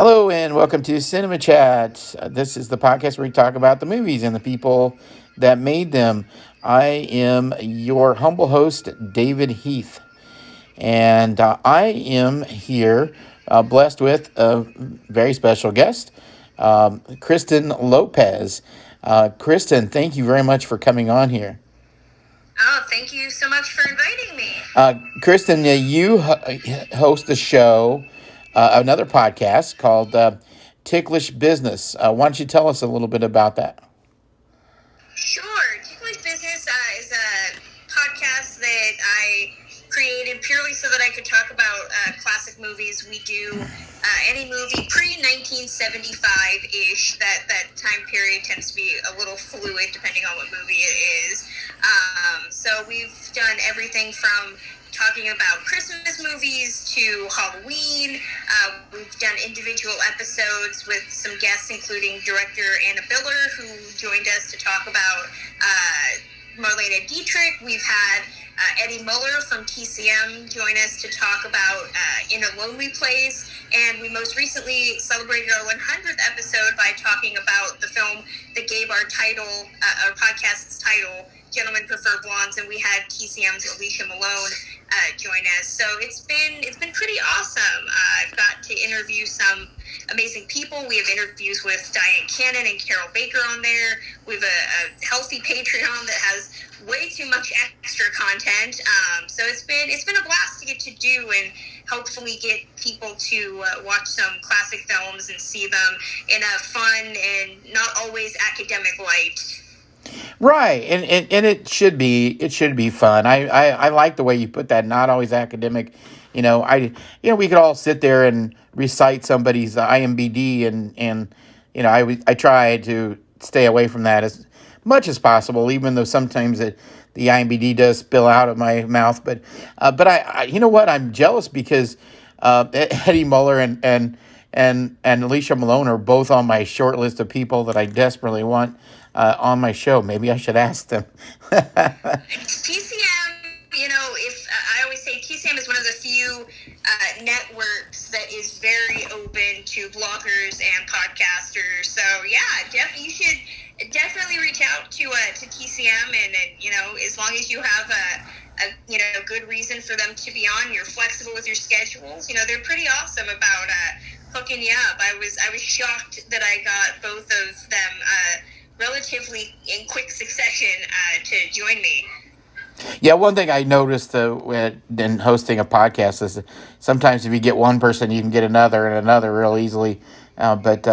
Hello and welcome to Cinema Chat. This is the podcast where we talk about the movies and the people that made them. I am your humble host, David Heath, and I am here blessed with a very special guest, Kristen Lopez. Kristen, thank you very much for coming on here. Oh, thank you so much for inviting me. Kristen, you host a show, another podcast called Ticklish Business. Why don't you tell us a little bit about that? Sure. Ticklish Business is a podcast that I created purely so that I could talk about classic movies. We do any movie pre-1975-ish. That time period tends to be a little fluid depending on what movie it is. So we've done everything from talking about Christmas movies to Halloween. We've done individual episodes with some guests, including director Anna Biller, who joined us to talk about Marlene Dietrich. We've had Eddie Muller from TCM join us to talk about In a Lonely Place. And we most recently celebrated our 100th episode by talking about the film that gave our title, our podcast's title, Gentlemen Prefer Blondes, and we had TCM's Alicia Malone join us. So it's been pretty awesome. I've got to interview some amazing people. We have interviews with Diane Cannon and Carol Baker on there. We have a healthy Patreon that has way too much extra content. So it's been a blast to get to do and hopefully get people to watch some classic films and see them in a fun and not always academic light. Right, and it should be fun. I like the way you put that. Not always academic. We could all sit there and recite somebody's IMBD, and I try to stay away from that as much as possible, even though sometimes the IMBD does spill out of my mouth. But I you know what? I'm jealous because Eddie Muller and Alicia Malone are both on my short list of people that I desperately want on my show. Maybe I should ask them. TCM, if I always say TCM is one of the few networks that is very open to bloggers and podcasters. So yeah, you should definitely reach out to TCM, and as long as you have a good reason for them to be on, you're flexible with your schedules. They're pretty awesome about hooking you up. I was shocked that I got both of them relatively in quick succession to join me. Yeah, one thing I noticed in hosting a podcast is that sometimes if you get one person, you can get another and another real easily. That's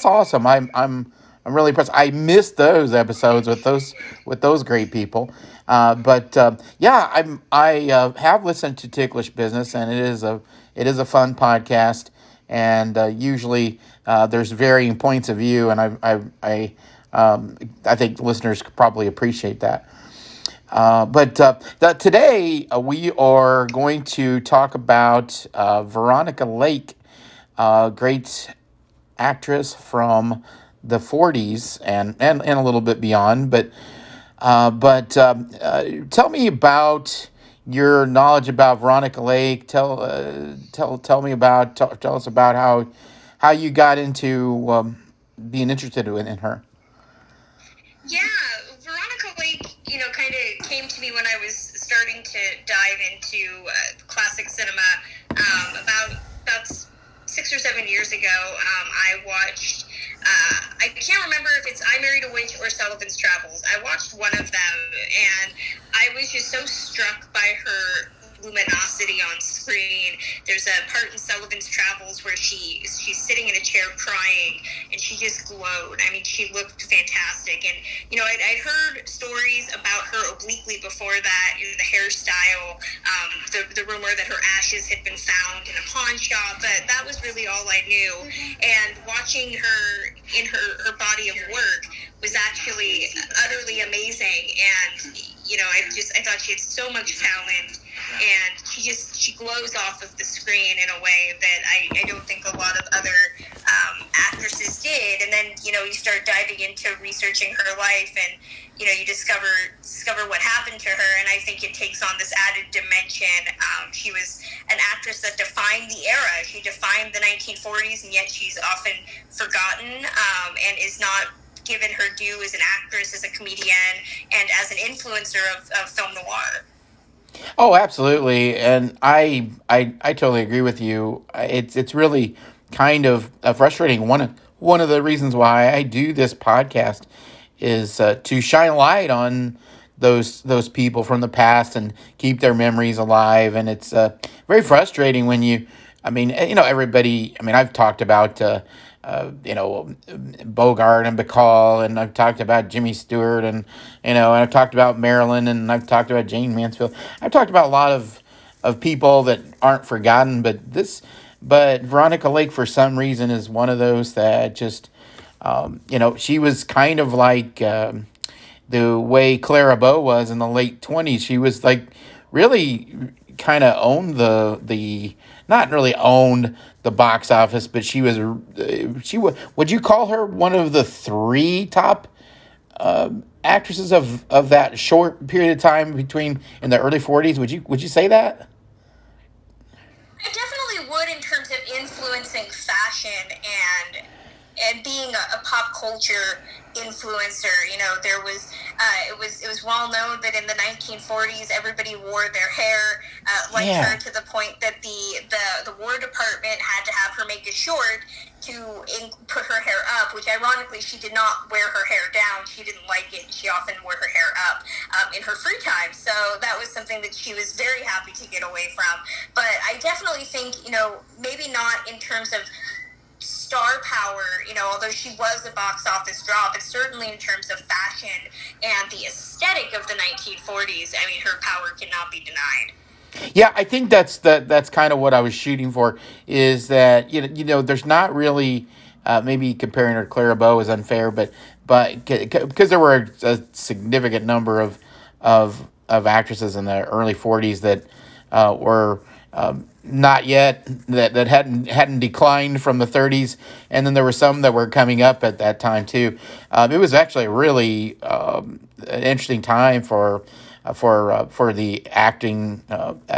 awesome. I'm really impressed. I missed those episodes with those great people. I have listened to Ticklish Business, and it is a fun podcast. And usually there's varying points of view, and I think listeners could probably appreciate that. Today we are going to talk about Veronica Lake, great actress from the 40s and a little bit beyond. But tell me about your knowledge about Veronica Lake. Tell us about how you got into being interested in her. Yeah, Veronica Lake, kind of came to me when I was starting to dive into classic cinema. About 6 or 7 years ago, I watched. I can't remember if it's I Married a Witch or Sullivan's Travels. I watched one of them, and I was just so struck by her luminosity on screen. There's a part in Sullivan's Travels where she's sitting in a chair crying, and she just glowed. I mean, she looked fantastic. And I'd heard stories about her obliquely before that. The hairstyle, the rumor that her ashes had been found in a pawn shop, but that was really all I knew. And watching her in her body of work was actually utterly amazing. And I thought she had so much talent, and she glows off of the screen in a way that I don't think a lot of other actresses did. And then you start diving into researching her life, and you discover what happened to her, and I think it takes on this added dimension. She was an actress that defined the era. She defined the 1940s, and yet she's often forgotten, and is not given her due as an actress, as a comedian, and as an influencer of film noir. Oh, absolutely, and I totally agree with you. It's really kind of frustrating. One of the reasons why I do this podcast is to shine light on those people from the past and keep their memories alive. And it's very frustrating when I mean, everybody. I mean, I've talked about. Bogart and Bacall, and I've talked about Jimmy Stewart, and I've talked about Marilyn, and I've talked about Jane Mansfield. I've talked about a lot of people that aren't forgotten, but Veronica Lake, for some reason, is one of those that just, she was kind of like the way Clara Bow was in the late 20s. She was like really kind of owned the not really owned the box office, but would you call her one of the three top actresses of that short period of time between in the early 40s? Would you say that? I definitely would, in terms of influencing fashion and being a pop culture influencer. There was it was well known that in the 1940s everybody wore their hair like Yeah. her, to the point that the War Department had to have her make a short to put her hair up, which ironically she did not wear her hair down. She didn't like it. She often wore her hair up in her free time. So that was something that she was very happy to get away from. But I definitely think, maybe not in terms of star power, although she was a box office draw, but certainly in terms of fashion and the aesthetic of the 1940s, I mean, her power cannot be denied. Yeah, I think that's kind of what I was shooting for. Is that there's not really maybe comparing her to Clara Bow is unfair, but because there were a significant number of actresses in the early 40s that were not yet that hadn't declined from the 30s, and then there were some that were coming up at that time too. It was actually really an interesting time for the acting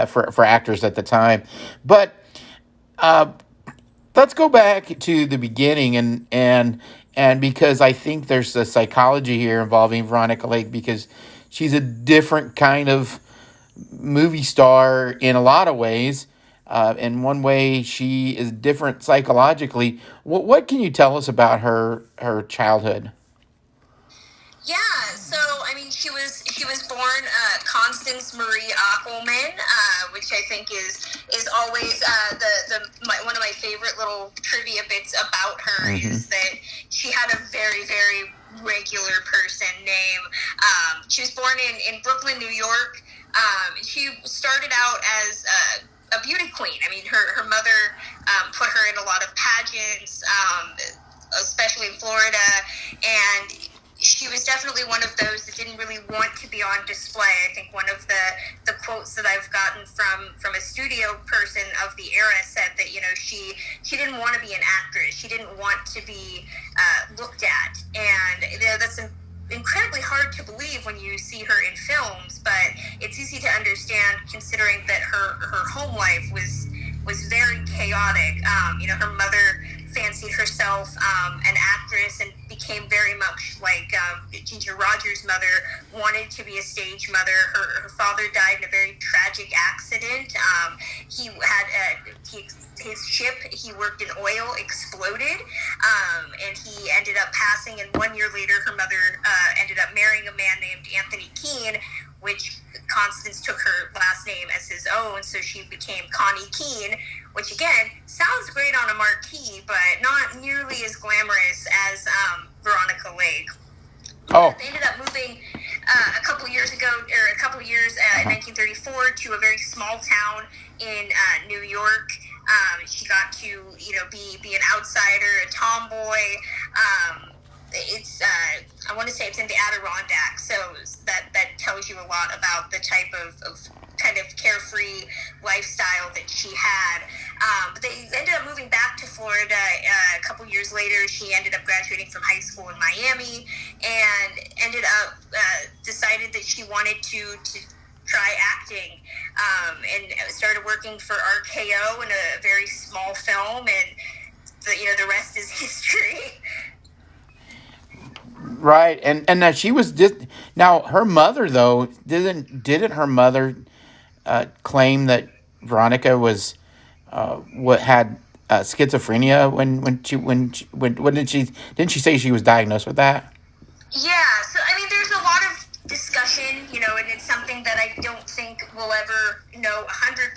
for actors at the time. But let's go back to the beginning and because I think there's a psychology here involving Veronica Lake, because she's a different kind of movie star in a lot of ways. In one way, she is different psychologically. What can you tell us about her childhood? Yeah, so I mean, she was born Constance Marie Ackelman, which I think is always one of my favorite little trivia bits about her, is that she had a very, very regular person name. She was born in Brooklyn, New York. She started out as a beauty queen. I mean, her mother put her in a lot of pageants, especially in Florida, and she was definitely one of those that didn't really want to be on display. I think one of the quotes that I've gotten from a studio person of the era said that she didn't want to be an actress. She didn't want to be looked at, and that's incredibly hard to believe when you see her in films. But it's easy to understand, considering that her home life was very chaotic. Her mother fancied herself an actress and became very much like Ginger Rogers' mother, wanted to be a stage mother. Her father died in a very tragic accident. He had his ship he worked in oil exploded, and he ended up passing. And 1 year later, her mother ended up marrying a man named Anthony Keene, which Constance took her last name as his own, so she became Connie Keene, which again sounds great on a marquee, but not nearly as glamorous as Veronica Lake. Oh, They ended up moving a couple years in 1934 to a very small town in New York. She got to be an outsider, a tomboy. It's I want to say it's in the Adirondacks, so that tells you a lot about the type of kind of carefree lifestyle that she had. But they ended up moving back to Florida a couple years later, she ended up graduating from high school in Miami and ended up decided that she wanted to try acting, and started working for RKO in a very small film, and the rest is history. Right, and now she was just now her mother though didn't her mother claim that Veronica was what had schizophrenia when didn't she say she was diagnosed with that? Yeah, so I mean, there's a lot of discussion, and it's something that I don't think we'll ever know 100%.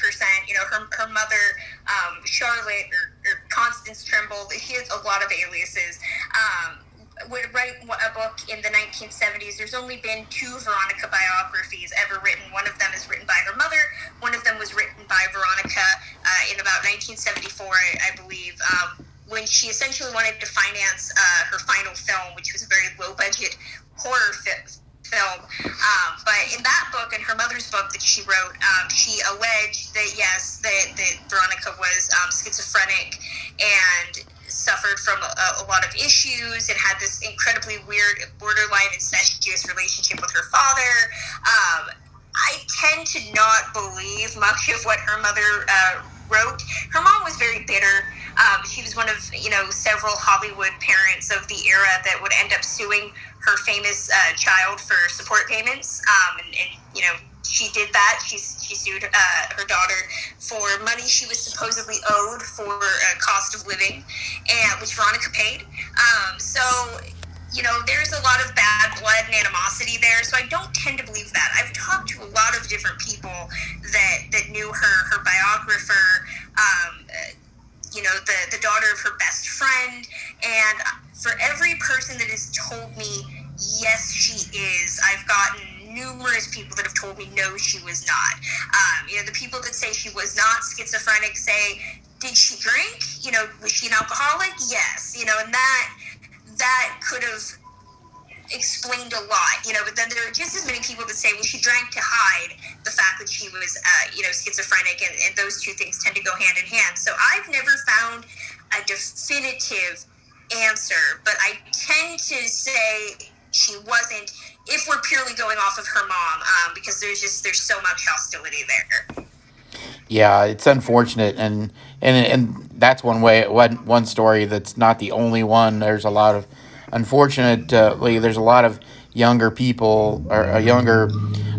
Her mother, Charlotte or Constance Trimble, she has a lot of aliases. Would write a book in the 1970s. There's only been 2 Veronica biographies ever written. One of them is written by her mother. One of them was written by Veronica in about 1974, I believe. When she essentially wanted to finance her final film, which was a very low-budget horror film. But in that book, in her mother's book that she wrote, she alleged that, yes, that Veronica was schizophrenic and suffered from a lot of issues and had this incredibly weird, borderline incestuous relationship with her father. I tend to not believe much of what her mother wrote. Her mom was very bitter. She was one of several Hollywood parents of the era that would end up suing her famous child for support payments, and she did that. She sued her daughter for money she was supposedly owed for cost of living, and which Veronica paid. So there's a lot of bad blood and animosity there. So I don't tend to believe that. I've talked to a lot of different people that knew her biographer, the daughter of her best friend, and for every person that has told me yes, she is, I've gotten numerous people that have told me no, she was not. The people that say she was not schizophrenic say, did she drink? Was she an alcoholic? Yes. And that could have explained a lot, but then there are just as many people that say, well, she drank to hide the fact that she was, schizophrenic, and those two things tend to go hand in hand. So I've never found a definitive answer, but I tend to say she wasn't, if we're purely going off of her mom, because there's so much hostility there. Yeah, it's unfortunate, and that's one story that's not the only one. There's a lot of unfortunately there's a lot of younger people or younger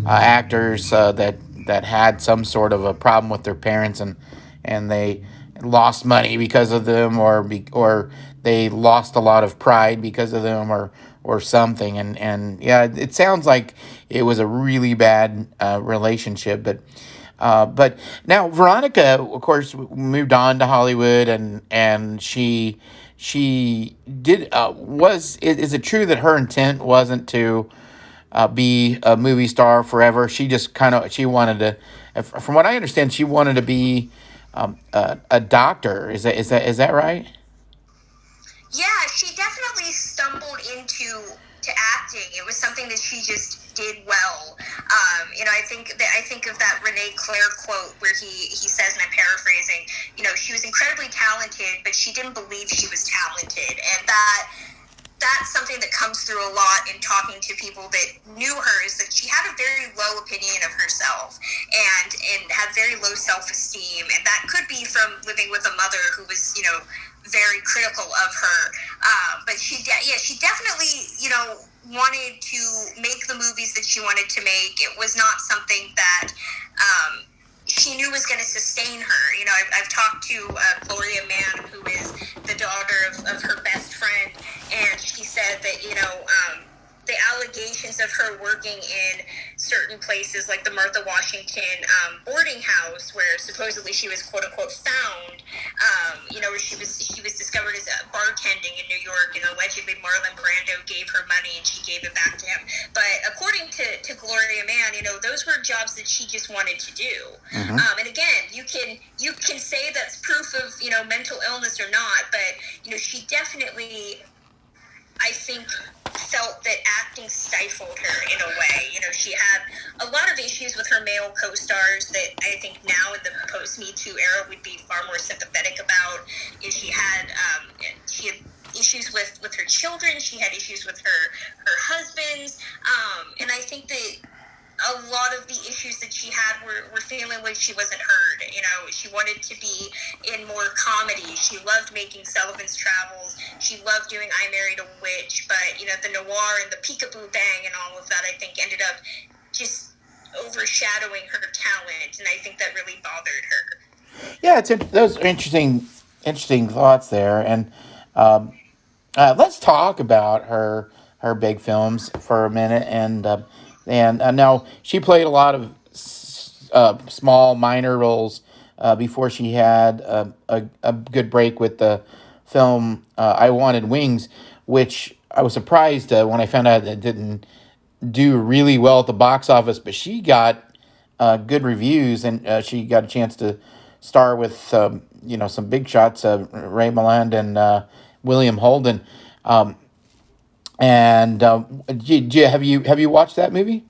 actors that had some sort of a problem with their parents, and they lost money because of them, or they lost a lot of pride because of them, or something. And yeah, it sounds like it was a really bad relationship, but now Veronica, of course, moved on to Hollywood, and she did was is it true that her intent wasn't to be a movie star forever? She just she wanted to, from what I understand, she wanted to be a doctor. Is that right? Yeah, she definitely stumbled into acting. It was something that she just did well. I think of that Renee Claire quote where he says, and I'm paraphrasing, she was incredibly talented, but she didn't believe she was talented, and that's something that comes through a lot in talking to people that knew her, is that she had a very low opinion of herself and had very low self-esteem, and that could be from living with a mother who was very critical of her, but she definitely wanted to make the movies that she wanted to make. It was not something that she knew was going to sustain her. I've talked to Gloria Mann, who is the daughter of her best friend, and she said that the allegations of her working in certain places like the Martha Washington boarding house, where supposedly she was quote unquote found, where she was discovered as bartending in New York, and allegedly Marlon Brando gave her money and she gave it back to him. But according to Gloria Mann, those were jobs that she just wanted to do. Mm-hmm. And again, you can say that's proof of mental illness or not, but she definitely, I think, felt that acting stifled her in a way. She had a lot of issues with her male co-stars that I think now in the post-Me Too era would be far more sympathetic about. She had issues with her children. She had issues with her husbands, and I think that a lot of the issues that she had were feeling like she wasn't heard. She wanted to be in more comedy. She loved making Sullivan's Travels. She loved doing I Married a Witch, but the noir and the peekaboo bang and all of that, I think, ended up just overshadowing her talent, and I think that really bothered her. Yeah, those are interesting thoughts there, and um, let's talk about her big films for a minute. And now she played a lot of small minor roles before she had a good break with the film I Wanted Wings, which I was surprised when I found out it didn't do really well at the box office, but she got good reviews, and she got a chance to star with some big shots, Ray Milland and William Holden. Um, and have you watched that movie?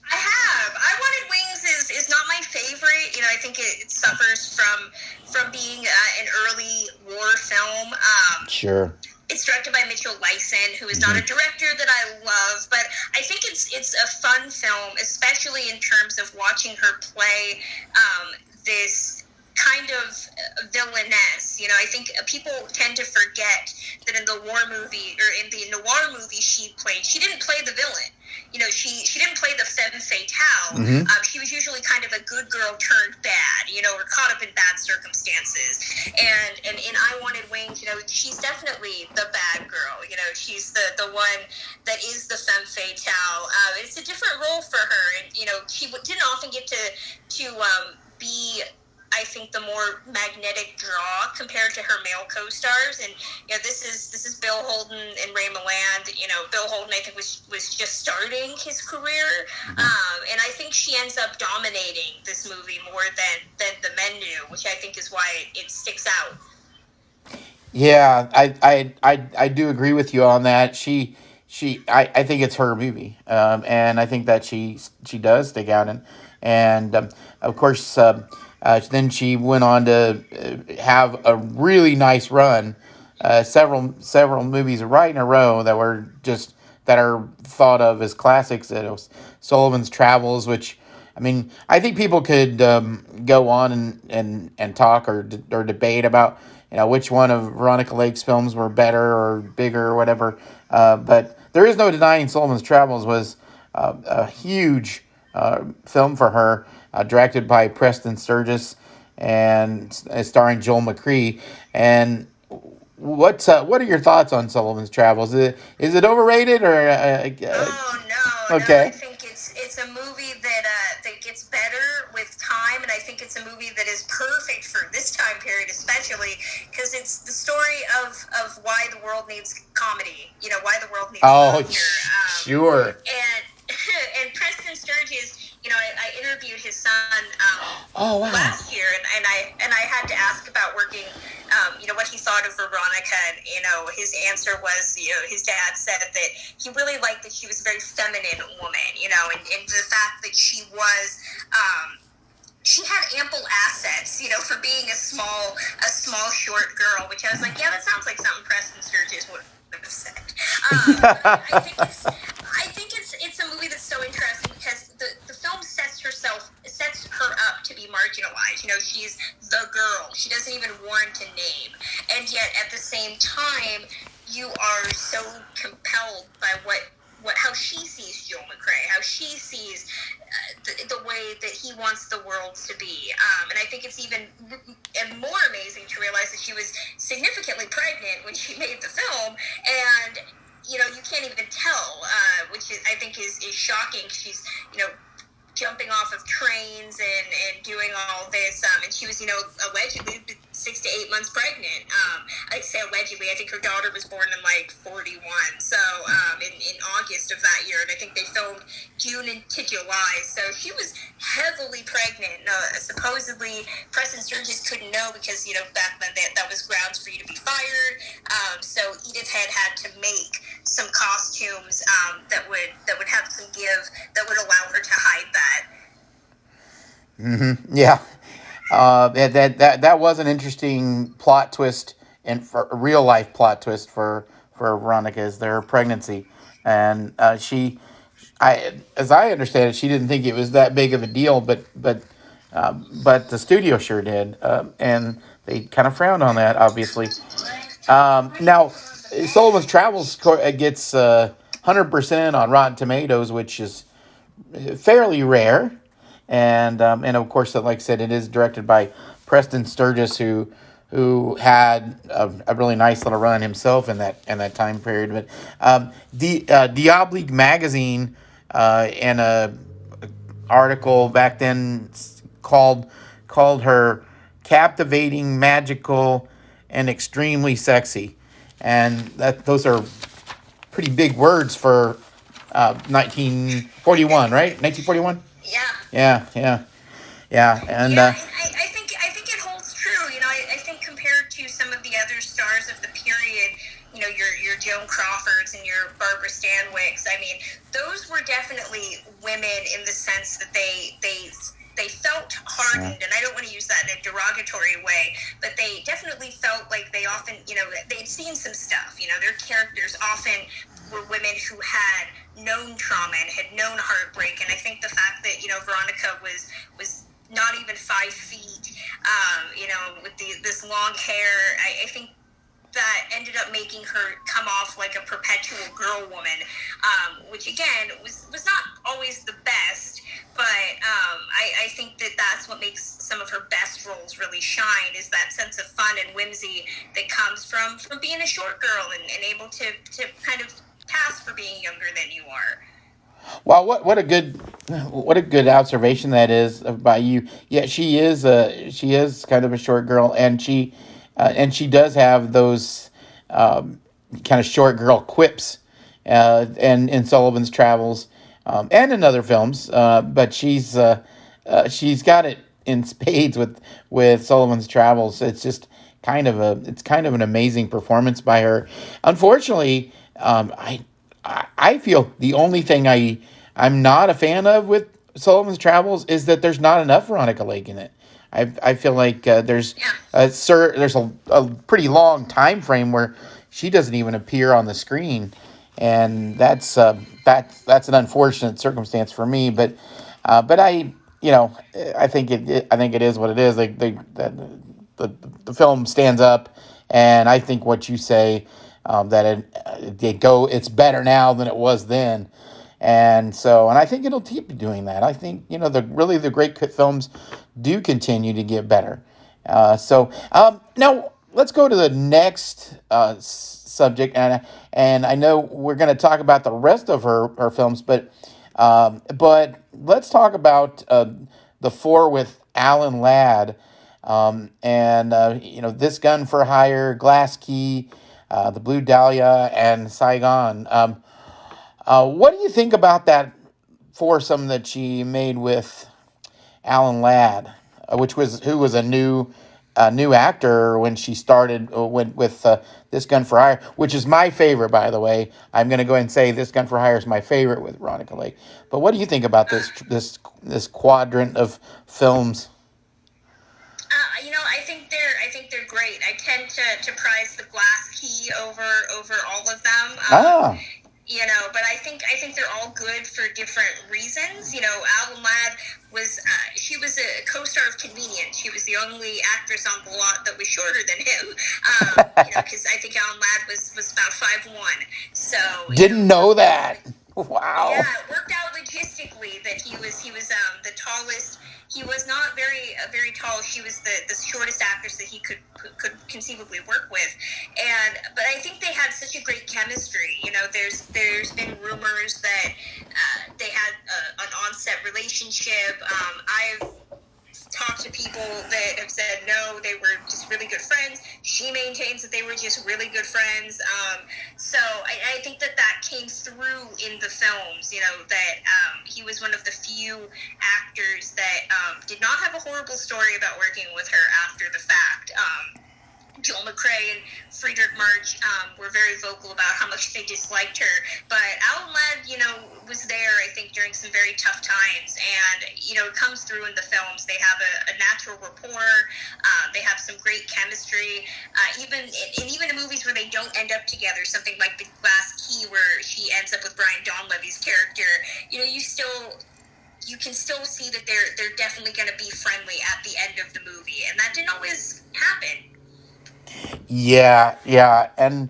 I have. I Wanted Wings is not my favorite. I think it suffers from being an early war film. Sure. It's directed by Mitchell Lyson, who is not Hmm. a director that I love, but I think it's a fun film, especially in terms of watching her play this kind of villainess. I think people tend to forget that in the war movie, or in the noir movie she didn't play the villain. She didn't play the femme fatale. Hmm. She was usually kind of a good girl turned bad, or caught up in bad circumstances. And in I Wanted Wings, she's definitely the bad girl. She's the one that is the femme fatale. It's a different role for her, and she didn't often get to be, I think, the more magnetic draw compared to her male co-stars. And this is Bill Holden and Ray Milland. Bill Holden, I think, was just starting his career, and I think she ends up dominating this movie more than the men do, which I think is why it sticks out. Yeah, I do agree with you on that. I think it's her movie, and I think that she does stick out, and of course, then she went on to have a really nice run, several movies right in a row that are thought of as classics. It was Sullivan's Travels, which, I mean, I think people could go on and talk or debate about which one of Veronica Lake's films were better or bigger or whatever. But there is no denying Sullivan's Travels was a huge film for her, directed by Preston Sturges and starring Joel McCrea. And what are your thoughts on Sullivan's Travels? Is it overrated or Oh no, no! I okay? think it's a movie that gets better with time, and I think it's a movie that is perfect for this time period, especially because it's the story of why the world needs comedy. Why the world needs Oh, laughter. sure. And and Preston Sturges, I interviewed his son Oh, wow. last year, and I had to ask about working, what he thought of Veronica, and his answer was, his dad said that he really liked that she was a very feminine woman, and the fact that she had ample assets, for being a small short girl, which I was like, yeah, that sounds like something Preston Sturges would have said. I think it's a movie that's so interesting because the film sets her up to be marginalized. She's the girl. She doesn't even warrant a name, and yet at the same time, you are so compelled by how she sees Joel McCrea, how she sees the way that he wants the world to be. And I think it's even more amazing to realize that she was significantly pregnant when she made the film, and you can't even tell, which I think is shocking. She's jumping off of trains and doing all this, and she was allegedly 6 to 8 months pregnant. I say allegedly. I think her daughter was born in like 41, so in August of that year, and I think they filmed June into July, so she was heavily pregnant. Supposedly Preston Sturges couldn't know because back then that was grounds for you to be fired. So Edith had to make some costumes that would have some give, that would allow her to hide that. Yeah. That was an interesting plot twist and for a real life plot twist for Veronica is their pregnancy, and as I understand it, she didn't think it was that big of a deal, but the studio sure did, and they kind of frowned on that, obviously. Now, Sullivan's Travels gets 100% on Rotten Tomatoes, which is fairly rare, and of course, like I said, it is directed by Preston Sturgis, who had a really nice little run himself in that time period. But the Diabolique magazine in a article back then called her captivating, magical, and extremely sexy, and that those are pretty big words for 1941, right? 1941. Yeah. Yeah, and Yeah, and I think it holds true. I think compared to some of the other stars of the period, your Joan Crawfords and your Barbara Stanwicks. I mean, those were definitely women in the sense that they felt hardened, and I don't want to use that in a derogatory way, but they definitely felt like they often, they'd seen some stuff. Their characters often were women who had known trauma and had known heartbreak, and I think the fact that Veronica was not even 5 feet, with this long hair, I think that ended up making her come off like a perpetual girl woman, which again was not always the best, but I think that's what makes some of her best roles really shine, is that sense of fun and whimsy that comes from being a short girl and able to kind of pass for being younger than you are. Well, what a good observation that is by you. Yeah, she is kind of a short girl, and she does have those kind of short girl quips, and in Sullivan's Travels, and in other films. But she's got it in spades with Sullivan's Travels. It's kind of an amazing performance by her. Unfortunately, I feel the only thing I'm not a fan of with Sullivan's Travels is that there's not enough Veronica Lake in it. I feel like there's a pretty long time frame where she doesn't even appear on the screen, and that's an unfortunate circumstance for me. But I think it is what it is. The film stands up, and I think what you say, that it's better now than it was then, and I think it'll keep doing that. I think the great films do continue to get better. Now let's go to the next subject, and I know we're going to talk about the rest of her films, but let's talk about the four with Alan Ladd, and This Gun for Hire, Glass Key, The Blue Dahlia, and Saigon. What do you think about that foursome that she made with Alan Ladd, who was a new actor when she started with This Gun for Hire, which is my favorite, by the way. I'm going to go ahead and say This Gun for Hire is my favorite with Veronica Lake. But what do you think about this quadrant of films? I think they're great. I tend to prize the Glass Key over all of them. Ah, But I think they're all good for different reasons. Alan Ladd she was a co-star of Convenient. She was the only actress on the lot that was shorter than him. Because I think Alan Ladd was about 5'1". So didn't know that. Wow. yeah, it worked out logistically that he was the tallest. He was not very tall. She was the shortest actress that he could conceivably work with, but I think they had such a great chemistry. There's been rumors that they had an on-set relationship. I've talked to people that have said no, they were just really good friends. She maintains that they were just really good friends. So I think that came through in the films, that he was one of the few actors that did not have a horrible story about working with her after the fact. Joel McCrea and Friedrich March were very vocal about how much they disliked her. But Alan Ladd, was there, I think, during some very tough times. And, it comes through in the films. They have a natural rapport. They have some great chemistry. Even in movies where they don't end up together, something like The Glass Key, where she ends up with Brian Donlevy's character, you can still see that they're definitely going to be friendly at the end of the movie, and that didn't always happen. Yeah, yeah, and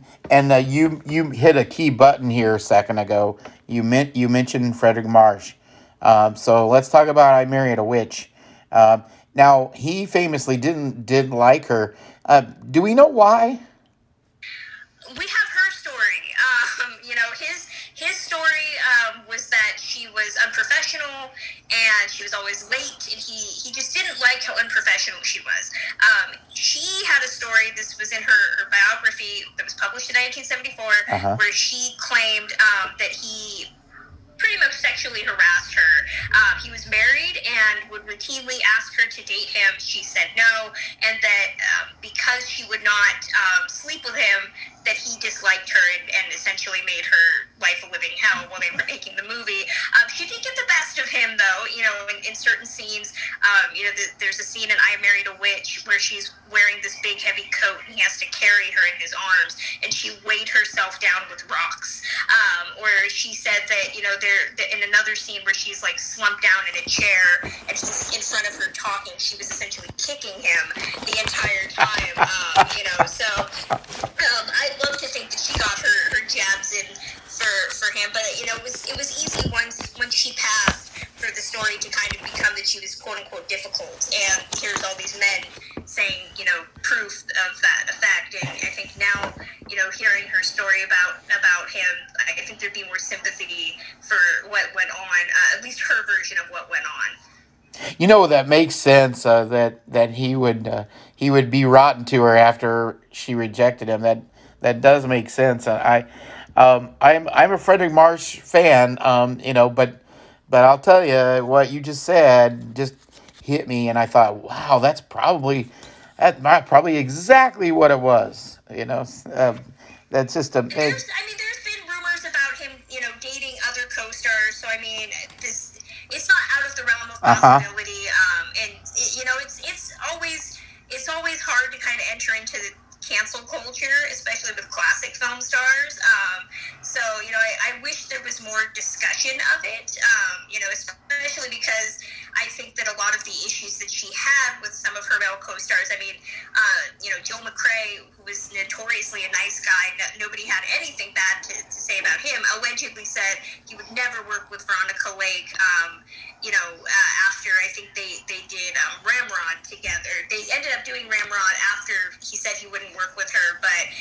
you hit a key button here a second ago. You mentioned Frederick Marsh. So let's talk about I Married a Witch. Now he famously didn't like her. Do we know why? We have her story. His story was that she was unprofessional and she was always late, and he just didn't like how unprofessional she was. She had a story. This was in her biography that was published in 1974, Uh huh. where she claimed that he pretty much sexually harassed her. He was married and would routinely ask her to date him. She said no, and that because she would not sleep with him, that he disliked her and essentially made her life a living hell while they were making the movie. She did get the best of him, though. In certain scenes, there's a scene in I Married a Witch where she's wearing this big heavy coat and he has to carry her in his arms, and she weighed herself down with rocks. Or she said that in another scene where she's like slumped down in a chair and he's in front of her talking, she was essentially kicking him the entire time. I'd love to think that she got her jabs in for him, but it was easy once she passed for the story to kind of become that she was quote unquote difficult, and here's all these men saying proof of that effect. And I think now hearing her story about him, I think there'd be more sympathy for what went on, at least her version of what went on. That makes sense. That he would be rotten to her after she rejected him. That does make sense. I'm a Frederick Marsh fan. But I'll tell you what you just said just hit me, and I thought, wow, that's probably exactly what it was. That's just a big. There's been rumors about him, dating other co-stars. So it's not out of the realm of Uh huh. possibility. And it's always hard to kind of enter into the cancel culture, especially with classic film stars. I wish there was more discussion of it. Especially because I think that a lot of the issues that she had with some of her male co-stars. Joel McCrea, who was notoriously a nice guy, nobody had anything bad to say about him, allegedly said he would never work with Veronica Lake. After I think they did Ramrod together. They ended up doing Ramrod after he said he wouldn't work with her. But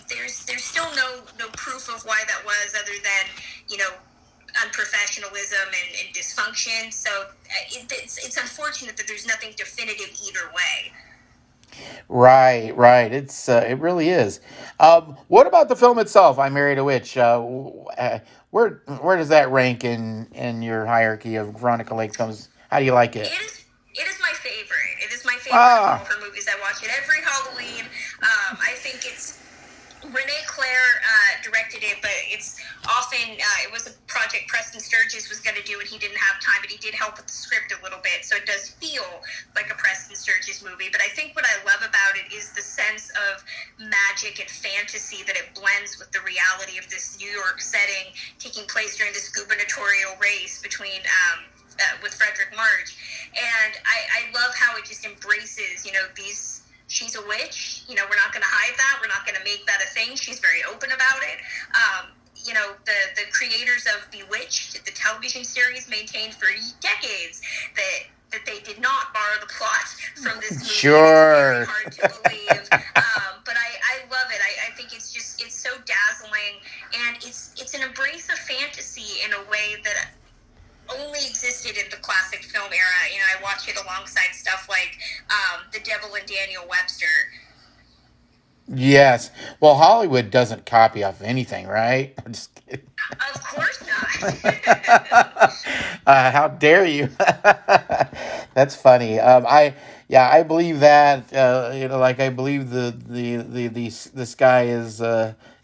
there's still no proof of why that was, other than unprofessionalism and dysfunction. So it's unfortunate that there's nothing definitive either way. Right, right. It really is. What about the film itself? I Married a Witch. Where does that rank in your hierarchy of Veronica Lake films? How do you like it? It is my favorite. It is my favorite of all Ah, her movies. I watch it every Halloween. I think it's Renee Claire directed it, but it's often it was a project Preston Sturges was going to do, and he didn't have time, but he did help with the script a little bit, so it does feel like a Preston Sturges movie. But I think what I love about it is the sense of magic and fantasy that it blends with the reality of this New York setting taking place during this gubernatorial race between with Frederick March. And I love how it just embraces, these. She's a witch. We're not going to hide that. We're not going to make that a thing. She's very open about it. The creators of Bewitched, the television series, maintained for decades that they did not borrow the plot from this movie. And it's very sure. hard to believe. But I love it. I think it's so dazzling, and it's an embrace of fantasy in a way that only existed in the classic film era. I watch it alongside stuff like The Devil and Daniel Webster. Yes. Well, Hollywood doesn't copy off anything, right? I'm just kidding. Of course not. How dare you? That's funny. I believe that. Like I believe the sky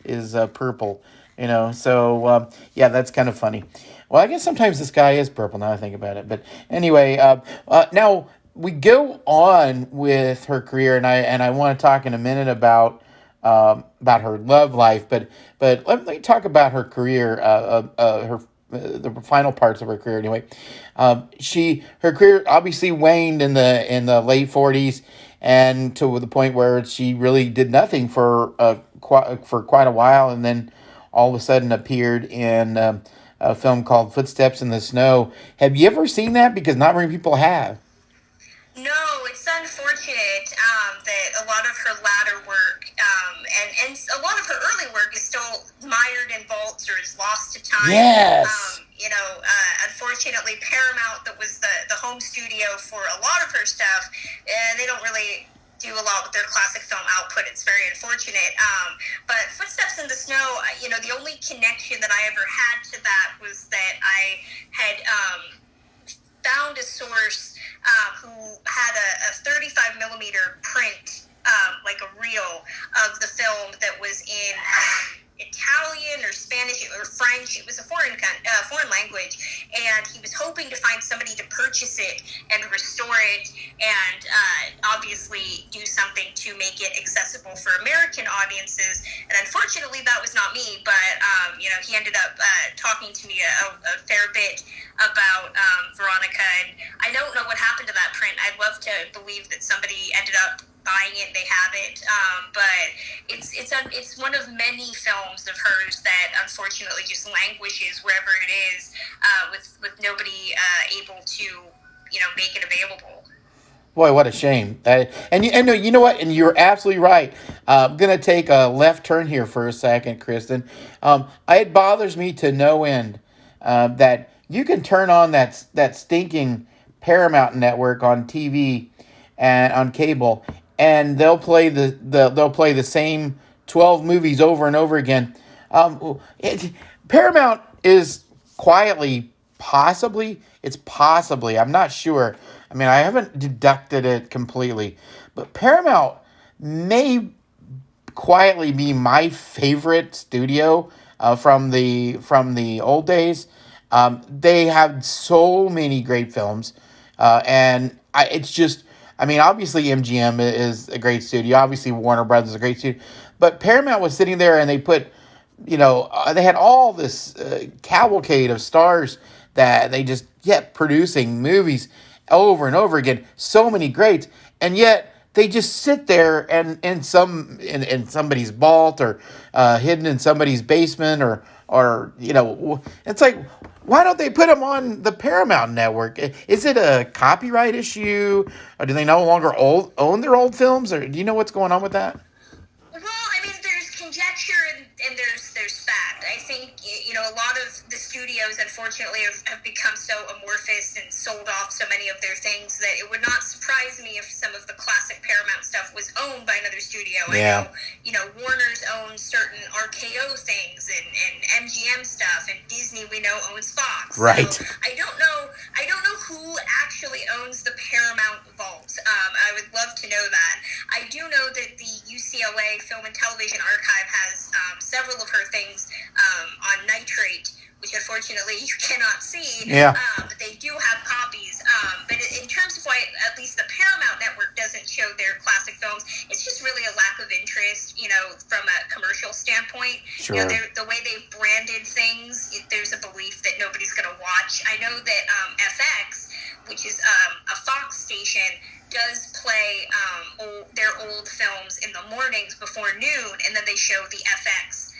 is purple. Yeah, that's kind of funny. Well, I guess sometimes the sky is purple. Now I think about it. But anyway, now we go on with her career, and I want to talk in a minute about her love life. But let me talk about her career. Her The final parts of her career anyway. She her career obviously waned in the late 40s, and to the point where she really did nothing for quite a while, and then all of a sudden appeared in a film called Footsteps in the Snow. Have you ever seen that? Because not many people have. No, it's unfortunate that a lot of her latter work and a lot of her early work is still mired in vaults or is lost to time. Yes. Unfortunately, Paramount, that was the home studio for a lot of her stuff, they don't really do a lot with their classic film output. It's very unfortunate. But Footsteps in the Snow, the only connection that I ever had to that was that I had found a source who had a 35 millimeter print, like a reel of the film that was in Italian or Spanish or French. It was a foreign language, and he was hoping to find somebody to purchase it and restore it, and obviously do something to make it accessible for American audiences. And unfortunately, that was not me. But he ended up talking to me a fair bit about Veronica, and I don't know what happened to that print. I'd love to believe that somebody ended up buying it, they have it, but it's one of many films of hers that unfortunately just languishes wherever it is, with nobody able to make it available. Boy, what a shame. And you know what? And you're absolutely right. I'm gonna take a left turn here for a second, Kristen. It bothers me to no end that you can turn on that stinking Paramount network on TV and on cable, and they'll play the same 12 movies over and over again. Paramount is quietly, possibly, I'm not sure. I mean, I haven't deducted it completely, but Paramount may quietly be my favorite studio from the old days. They have so many great films, it's just. I mean, obviously MGM is a great studio. Obviously Warner Brothers is a great studio, but Paramount was sitting there and they put, they had all this cavalcade of stars that they just kept producing movies over and over again. So many greats, and yet they just sit there and in somebody's vault or hidden in somebody's basement or it's like, why don't they put them on the Paramount network? Is it a copyright issue, or do they no longer own their old films, or do you know what's going on with that? Well, I mean, there's conjecture and there's fact. I think a lot of the studios, unfortunately, have become so amorphous and sold off so many of their things that it would not surprise me if some of the classic Paramount stuff was owned by another studio. Yeah. I know, Warner's owns certain RKO things and MGM stuff, and Disney we know owns Fox. Right. So I don't know who actually owns the Paramount vault. I would love to know that. I do know that the UCLA Film and Television Archive has several of her things on nitrate, which unfortunately you cannot see. Yeah. But they do have copies. But in terms of why at least the Paramount Network doesn't show their classic films, it's just really a lack of interest, from a commercial standpoint. Sure. The way they branded things, there's a belief that nobody's going to watch. I know that FX, which is a Fox station, does play their old films in the mornings before noon, and then they show the FX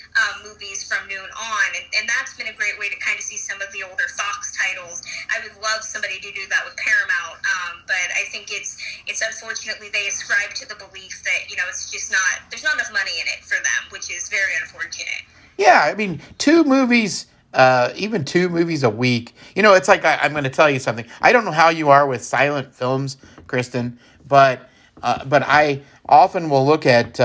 movies from noon on, and that's been a great way to kind of see some of the older Fox titles. I would love somebody to do that with Paramount, but I think it's unfortunately they ascribe to the belief that it's just not, there's not enough money in it for them, which is very unfortunate. Yeah, I mean, even two movies a week. It's like I'm going to tell you something. I don't know how you are with silent films, Kristen, but I often will look at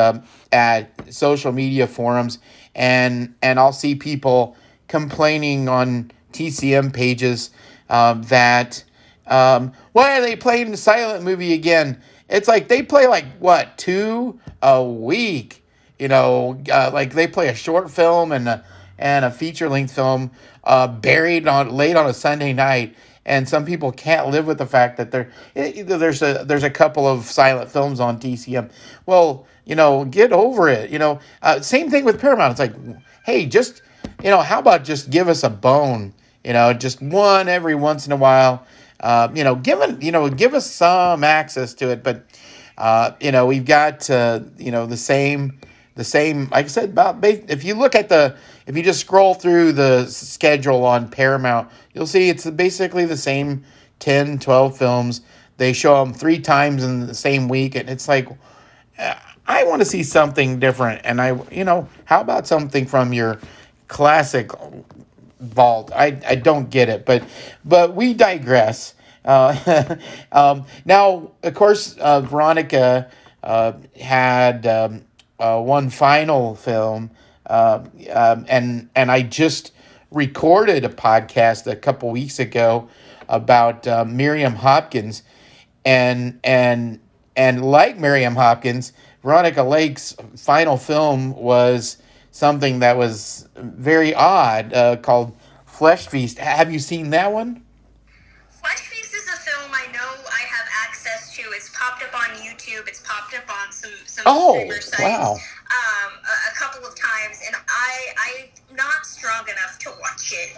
social media forums, and I'll see people complaining on TCM pages that Why are they playing the silent movie again? It's like they play like what, two a week? Like they play a short film and a feature length film, buried on late on a Sunday night. And some people can't live with the fact that there's a couple of silent films on TCM. Well, get over it. Same thing with Paramount. It's like, hey, just how about just give us a bone? Just one every once in a while. Give us some access to it. But we've got the same. Like I said, if you look at if you just scroll through the schedule on Paramount, you'll see it's basically the same 10, 12 films. They show them three times in the same week, and it's like, I want to see something different. And how about something from your classic vault? I don't get it, but we digress. Now, of course, Veronica had one final film, and I just recorded a podcast a couple weeks ago about Miriam Hopkins, and like Miriam Hopkins, Veronica Lake's final film was something that was very odd, called Flesh Feast. Have you seen that one? Flesh Feast is a film I know I have access to. It's popped up on YouTube. It's popped up on some Oh, streamer sites wow. a couple of times, and I'm not strong enough to watch it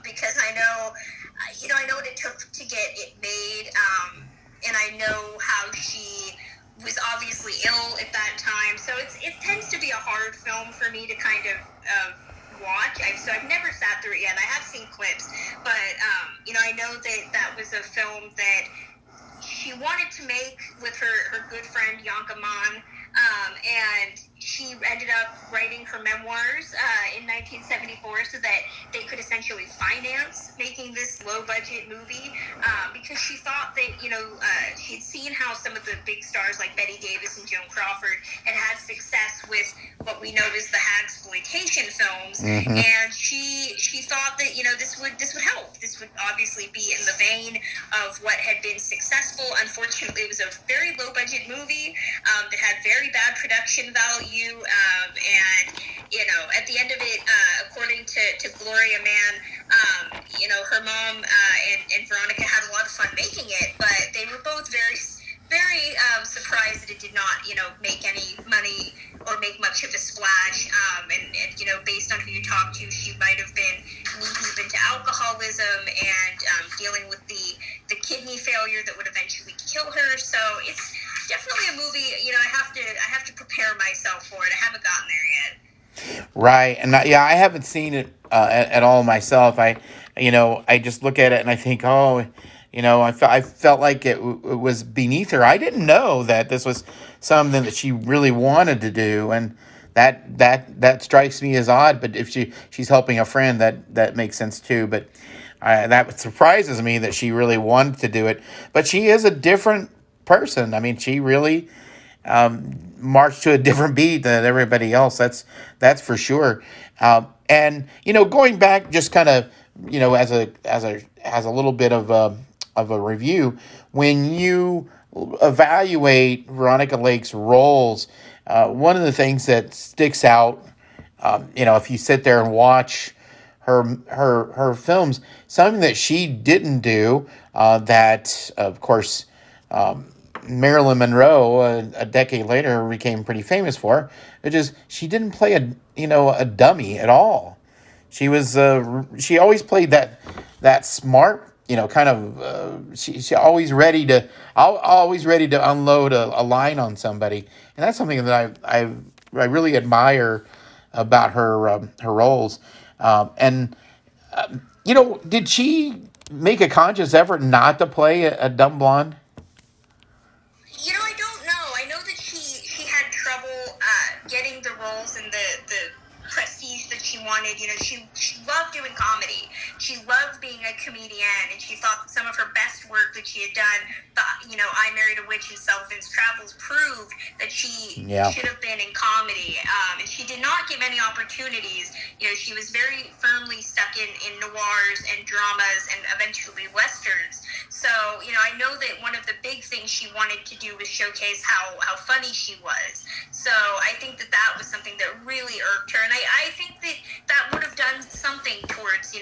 because I know what it took to get it made, and I know how she was obviously ill at that time, so it tends to be a hard film for me to kind of watch. So I've never sat through it yet. I have seen clips, but I know that was a film that she wanted to make with her good friend Yanka Mon, and she ended up writing her memoirs in 1974 so that they could essentially finance making this low-budget movie, because she thought that, she'd seen how some of the big stars like Betty Davis and Joan Crawford had success with what we know as the hagsploitation films, Mm-hmm. and she thought that, this would help. This would obviously be in the vein of what had been successful. Unfortunately, it was a very low-budget movie that had very bad production value, and at the end of it, according to Gloria Mann, her mom and Veronica had a lot of fun making it, but they were both very, very surprised that it did not, make any money or make much of a splash. And based on who you talk to, she might have been knee-deep into alcoholism and dealing with the kidney failure that would eventually kill her. So it's definitely a movie. I have to prepare myself for it. I haven't gotten there yet. Right, and I haven't seen it at all myself. I just look at it and I think, oh, I felt like it was beneath her. I didn't know that this was something that she really wanted to do, and that strikes me as odd. But if she's helping a friend, that makes sense too. But that surprises me that she really wanted to do it. But she is a different person. I mean, she really march to a different beat than everybody else. That's for sure. And going back, just kind of as a little bit of a review, when you evaluate Veronica Lake's roles, one of the things that sticks out, if you sit there and watch her films, something that she didn't do, that of course. Marilyn Monroe, a decade later, became pretty famous for, which is she didn't play a dummy at all. She always played that smart, kind of, she always ready to unload a line on somebody, and that's something that I really admire about her roles. And did she make a conscious effort not to play a dumb blonde? I don't know. I know that she had trouble getting the roles in the prestige that she wanted. She loved doing comedy. She loved being a comedian, and she thought that some of her best work that she had done, I Married a Witch and Sullivan's Travels, proved that she Yeah. should have been in comedy. And she did not get many opportunities. She was very firmly stuck in noirs and dramas and eventually westerns. So, I know that one of the big things she wanted to do was showcase how funny she was. So I think that was something that really irked her. And I think that would have done something towards,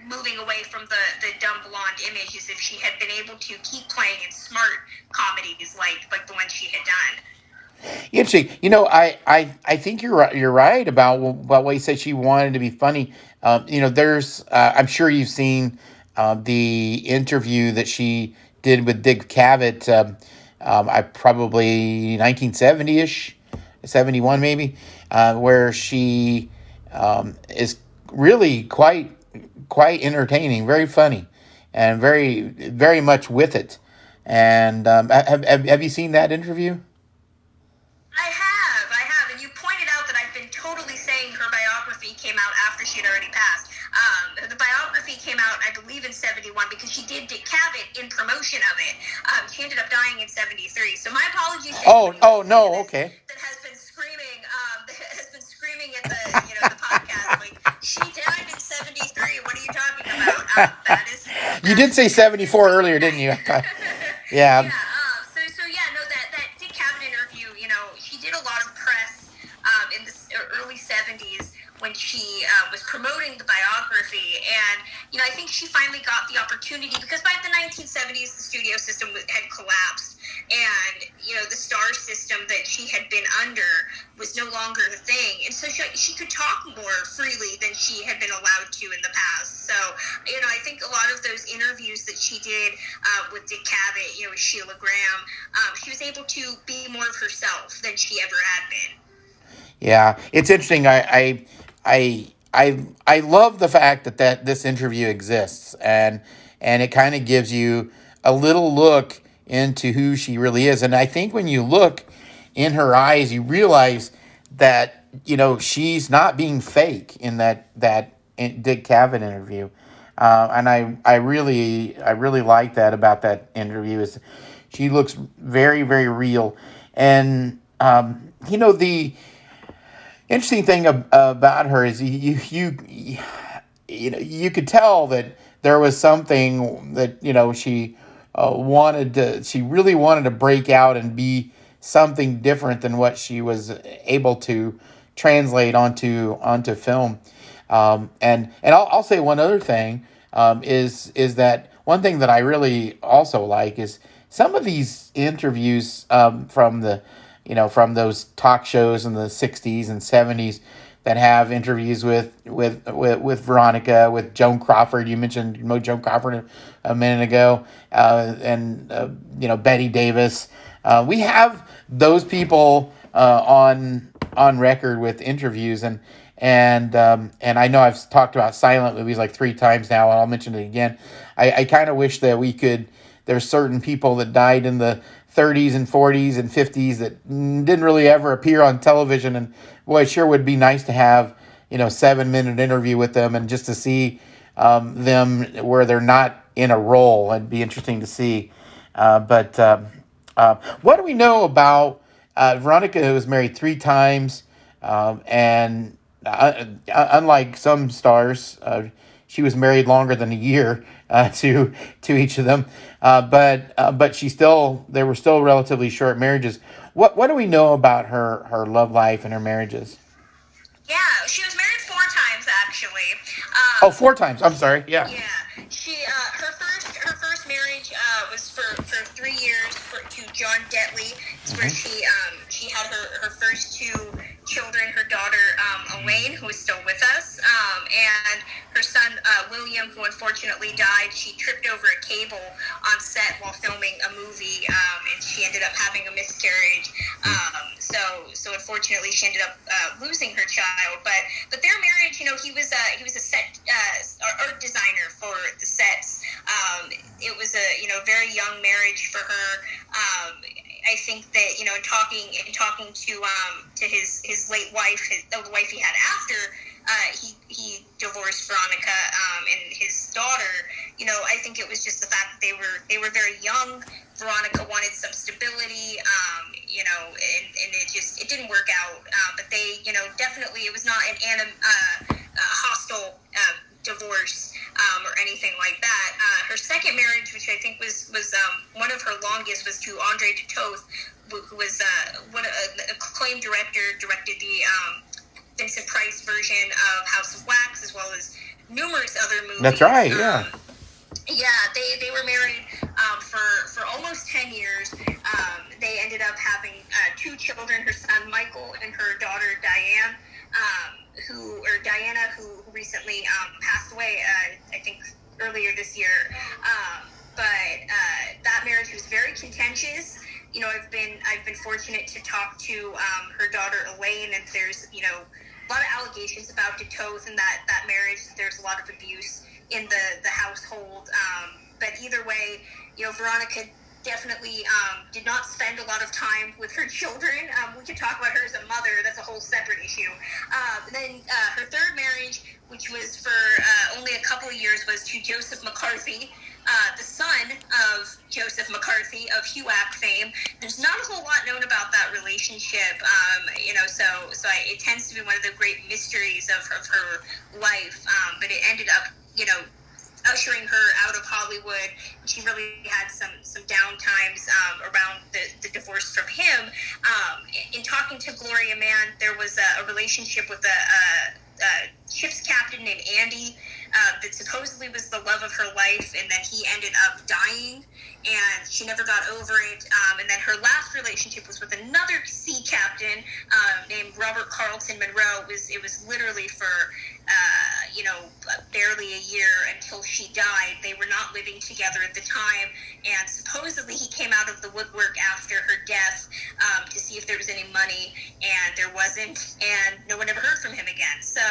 moving away from the dumb blonde image, as if she had been able to keep playing in smart comedies like the one she had done. Interesting. I think you're right. You're right about what you said. She wanted to be funny. There's. I'm sure you've seen the interview that she did with Dick Cavett. I probably 1970 ish, 71 maybe, where she is really quite entertaining, very funny, and very much with it. And have you seen that interview? I have, and you pointed out that I've been totally saying her biography came out after she had already passed. The biography came out, I believe, in '71 because she did Dick Cavett in promotion of it. She ended up dying in '73. So my apologies to Oh, anybody oh listening to no, this okay. that has been screaming, at the podcast like she died in '73. What are you talking about? You That did is say that is 74 earlier, didn't incorrect. you? Yeah. Yeah. So yeah, no, that Dick Cavett interview, she did a lot of press in the early '70s when she was promoting the biography, and I think she finally got the opportunity because by the 1970s the studio system had collapsed, and the star system that she had been under was no longer a thing, and so she could talk more freely than she had been allowed to in the past. So I think a lot of those interviews that she did with Dick Cavett, with Sheila Graham, she was able to be more of herself than she ever had been. Yeah, it's interesting. I love the fact that this interview exists, and it kind of gives you a little look into who she really is. And I think when you look in her eyes, you realize that she's not being fake in that Dick Cavett interview. And I really like that about that interview is she looks very real. And the interesting thing about her is you could tell that there was something that she really wanted to break out and be something different than what she was able to translate onto film. And I'll say one other thing, is that one thing that I really also like is some of these interviews, from those talk shows in the '60s and '70s that have interviews with Veronica, with Joan Crawford. You mentioned Joan Crawford a minute ago, and Betty Davis. We have those people on record with interviews, and I know I've talked about silent movies like 3 times now, and I'll mention it again. I kind of wish that we could. There's certain people that died in the '30s and '40s and '50s that didn't really ever appear on television, and boy, it sure would be nice to have 7-minute interview with them and just to see them where they're not in a role. It'd be interesting to see. But what do we know about Veronica, who was married 3 times, and unlike some stars, she was married longer than a year to each of them. But they were still relatively short marriages. What do we know about her love life and her marriages? Yeah, she was married 4 times actually. Oh, 4 times. I'm sorry. Yeah. Yeah, she her first marriage was for 3 years to John Detley. It's where Hmm. she had her first 2 children. Her daughter Elaine, who is still with us, and her son William, who unfortunately died. She tripped over a cable on set while filming a movie, and she ended up having a miscarriage. So unfortunately, she ended up losing her child. But their marriage, he was a set art designer for the sets. It was a very young marriage for her. I think that, in talking to his late wife, the wife he had after he divorced Veronica, and his daughter. I think it was just the fact that they were very young. Veronica wanted some stability, and it didn't work out. But they, definitely, it was not a hostile divorce, or anything like that. Her second marriage, which I think was one of her longest, was to Andre Toth, who was one an acclaimed director, directed the Vincent Price version of House of Wax, as well as numerous other That's movies. right. Yeah. Yeah, they were married for almost 10 years. They ended up having two children, her son Michael and her daughter Diane, Diana, who recently passed away, I think earlier this year. But that marriage was very contentious. I've been fortunate to talk to her daughter Elaine, and there's a lot of allegations about DeToth and that marriage. There's a lot of abuse in the household. But either way, Veronica definitely did not spend a lot of time with her children. We could talk about her as a mother. That's a whole separate issue. Then her third marriage, which was for only a couple of years, was to Joseph McCarthy, the son of Joseph McCarthy of HUAC fame. There's not a whole lot known about that relationship, it tends to be one of the great mysteries of her life. But it ended up, ushering her out of Hollywood. She really had some down times around the divorce from him. In talking to Gloria Mann, there was a relationship with a ship's captain named Andy that supposedly was the love of her life, and then he ended up dying, and she never got over it. And then her last relationship was with another sea captain named Robert Carlton Monroe. It was literally for barely a year until she died. They were not living together at the time, and supposedly he came out of the woodwork after her death to see if there was any money, and there wasn't, and no one ever heard from him again. So,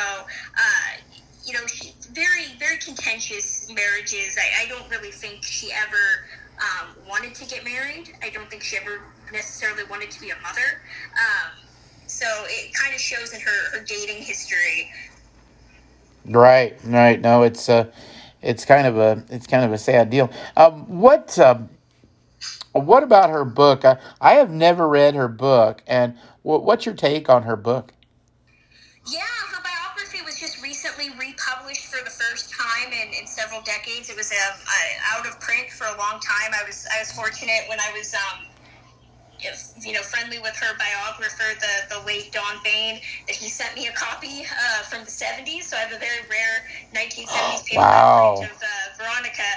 very, very contentious marriages. I don't really think she ever wanted to get married. I don't think she ever necessarily wanted to be a mother. So it kind of shows in her dating history. Right. Right. No, it's kind of a sad deal. What about her book? I have never read her book, and what's your take on her book? Yeah, her biography was just recently republished for the first time in several decades. It was out of print for a long time. I was fortunate when I was friendly with her biographer, the late Don Bain, that he sent me a copy from the 70s. So I have a very rare 1970s paperback Wow. print of Veronica.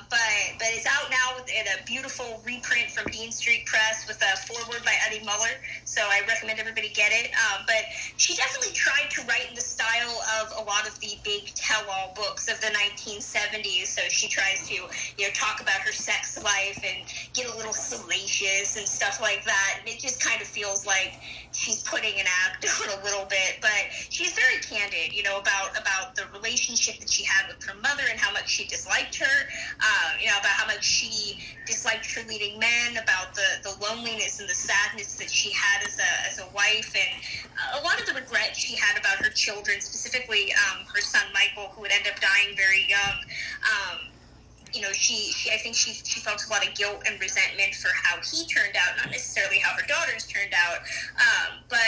But it's out now in a beautiful reprint from Dean Street Press with a foreword by Eddie Muller. So I recommend everybody get it. But she definitely tried to write in the style of a lot of the big tell-all books of the 1970s. So she tries to talk about her sex life and get a little salacious and stuff like that. And it just kind of feels like she's putting an act on a little bit, but she's very candid, about the relationship that she had with her mother and how much she disliked her, about how much she disliked her leading men, about the loneliness and the sadness that she had as a wife, and a lot of the regret she had about her children, specifically her son Michael, who would end up dying very young. I think she felt a lot of guilt and resentment for how he turned out, not necessarily how her daughters turned out. But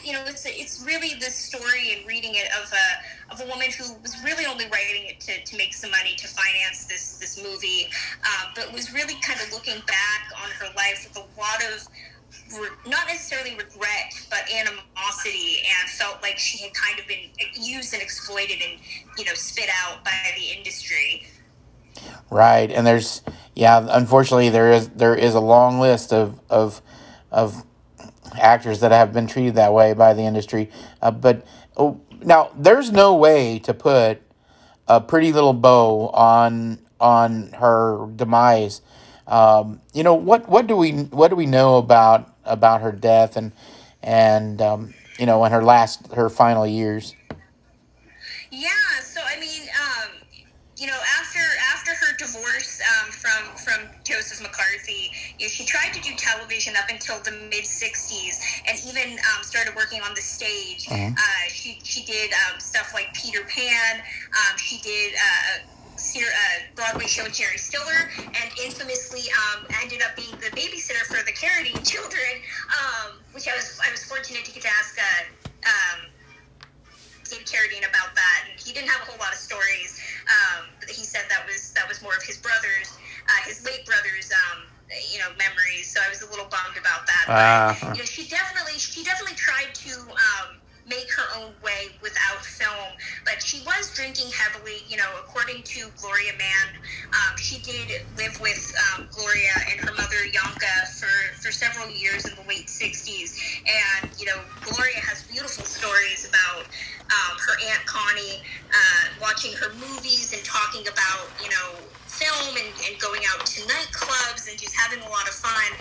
it's really this story, and reading it of a woman who was really only writing it to make some money to finance this movie, but was really kind of looking back on her life with a lot of not necessarily regret, but animosity, and felt like she had kind of been used and exploited and spit out by the industry. Right. And yeah, unfortunately, there is a long list of actors that have been treated that way by the industry. But now there's no way to put a pretty little bow on her demise. What do we know about her death and in her final years? Yeah, so I mean, after her divorce from Joseph McCarthy, she tried to do television up until the mid '60s, and even started working on the stage. She did stuff like Peter Pan. She did Broadway show with Jerry Stiller, and infamously ended up being the babysitter for the Carradine children, which I was fortunate to get to ask David Carradine about that, and he didn't have a whole lot of stories. But he said that was more of his brother's, his late brother's, memories. So I was a little bummed about that. But she definitely tried to make her own way without film, but she was drinking heavily. According to Gloria Mann, she did live with Gloria and her mother Yanka for several years in the late '60s, and Gloria has beautiful stories about her Aunt Connie watching her movies and talking about film and going out to nightclubs and just having a lot of fun.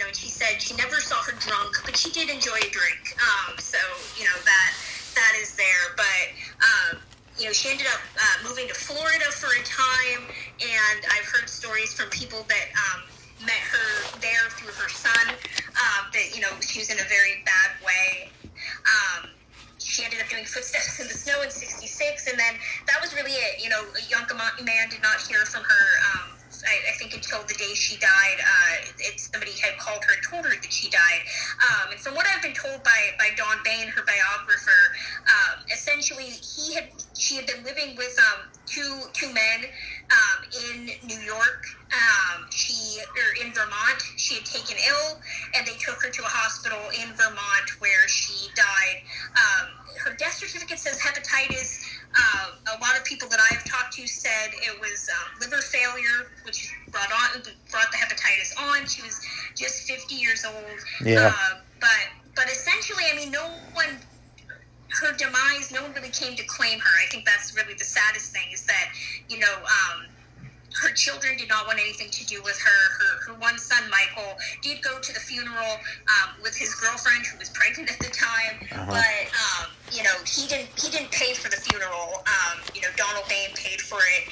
And she said she never saw her drunk, but she did enjoy a drink. So that is there. But she ended up moving to Florida for a time, and I've heard stories from people that met her there through her son, that she was in a very bad way. She ended up doing Footsteps in the Snow in '66, and then that was really it. Yanka Man did not hear from her, I think, until the day she died. Somebody had called her and told her that she died. And from what I've been told by Don Bain, her biographer, essentially she had been living with two men in New York. In Vermont. She had taken ill, and they took her to a hospital in Vermont where she died. Her death certificate says hepatitis. A lot of people that I've talked to said it was liver failure, which brought the hepatitis on. She was just 50 years old. Yeah. But essentially, her demise, no one really came to claim her. I think that's really the saddest thing, is that her children did not want anything to do with her. Her one son, Michael, did go to the funeral with his girlfriend, who was pregnant at the time. But he didn't pay for the funeral. Donald Bain paid for it,